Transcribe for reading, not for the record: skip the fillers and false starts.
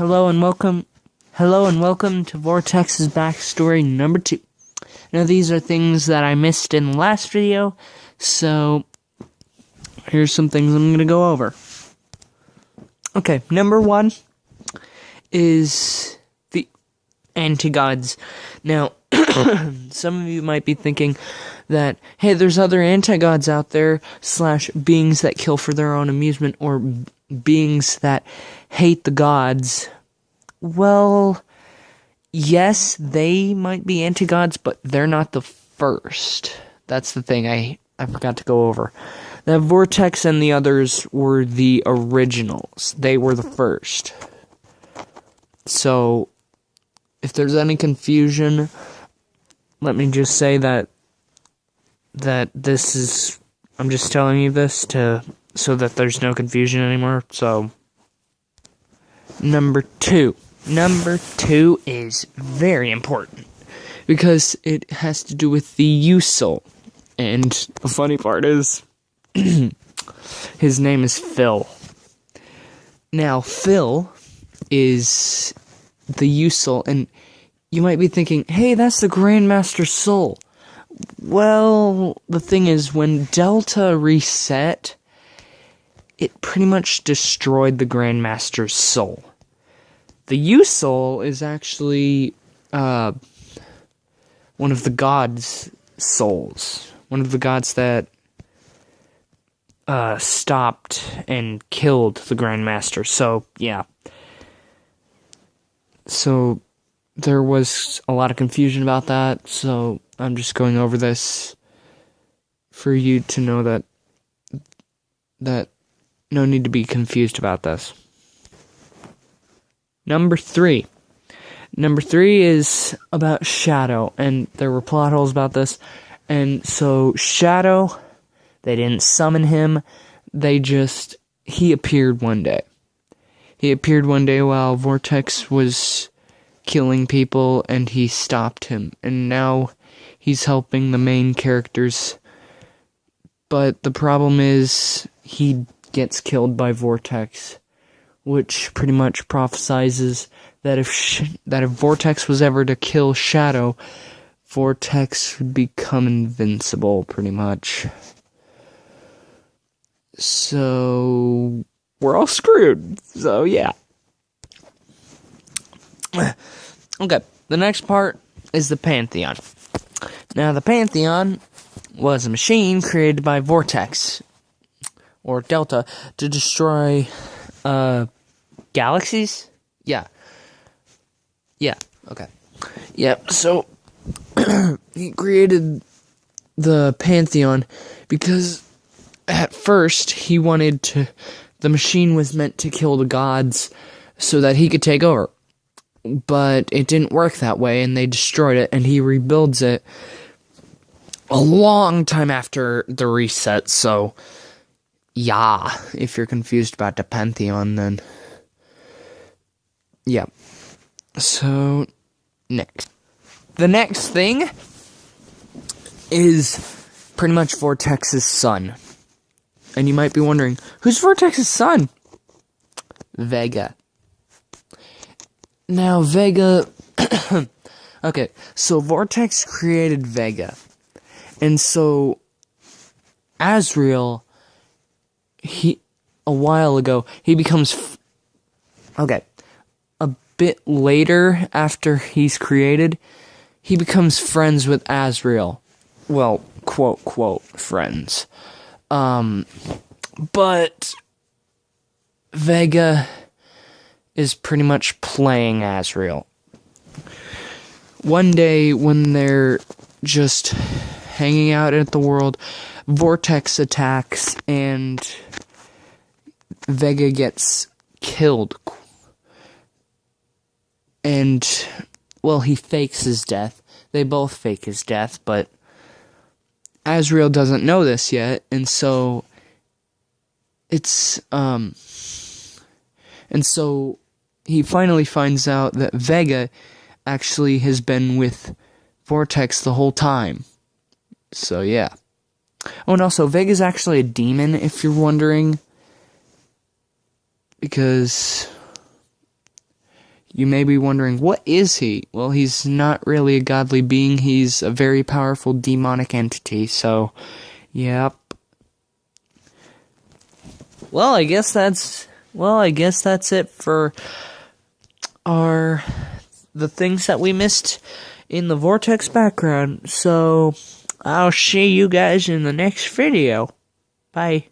Hello and welcome to Vortex's backstory number 2. Now these are things that I missed in the last video, so here's some things I'm gonna go over. Okay, number 1 is the anti-gods. Now, some of you might be thinking that, hey, there's other anti-gods out there, / beings that kill for their own amusement, or beings that hate the gods. Well, yes, they might be anti-gods, but they're not the first. That's the thing I forgot to go over. The Vortex and the others were the originals. They were the first. So, if there's any confusion, let me just say that this is, I'm just telling you this so that there's no confusion anymore. So, Number two is very important because it has to do with the U-Soul. And the funny part is, his name is Phil. Now, Phil is the U-Soul, and you might be thinking, hey, that's the Grandmaster's soul. Well, the thing is, when Delta reset, it pretty much destroyed the Grandmaster's soul. The U-Soul is actually one of the gods' souls. One of the gods that stopped and killed the Grandmaster. So, yeah. So, there was a lot of confusion about that, so I'm just going over this for you to know that no need to be confused about this. Number 3 is about Shadow, and there were plot holes about this. And so Shadow, they didn't summon him, he appeared one day. He appeared one day while Vortex was killing people, and he stopped him. And now he's helping the main characters. But the problem is, he gets killed by Vortex, which pretty much prophesizes that if Vortex was ever to kill Shadow, Vortex would become invincible, pretty much. So, we're all screwed. So, yeah. Okay, the next part is the Pantheon. Now, the Pantheon was a machine created by Vortex, or Delta, to destroy galaxies? Yeah, okay. Yep, so he created the Pantheon because at first the machine was meant to kill the gods so that he could take over. But it didn't work that way, and they destroyed it, and he rebuilds it a long time after the reset. So, yeah, if you're confused about the Pantheon, then yeah. So, next. The next thing is pretty much Vortex's son. And you might be wondering, who's Vortex's son? Vega. Now, Vega... okay, so Vortex created Vega. And so, Azrael, a while ago, he becomes... okay, a bit later after he's created, he becomes friends with Azrael. Well, quote, friends. But Vega is pretty much playing Azrael. One day, when they're just hanging out at the world, Vortex attacks, and Vega gets killed. And, well, he fakes his death. They both fake his death, but Azrael doesn't know this yet, and so and so he finally finds out that Vega actually has been with Vortex the whole time. So, yeah. Oh, and also, Vega's actually a demon, if you're wondering. Because You may be wondering, what is he? Well, he's not really a godly being. He's a very powerful demonic entity, so, yep. Well, I guess that's it for the things that we missed in the Vortex background. So, I'll see you guys in the next video. Bye.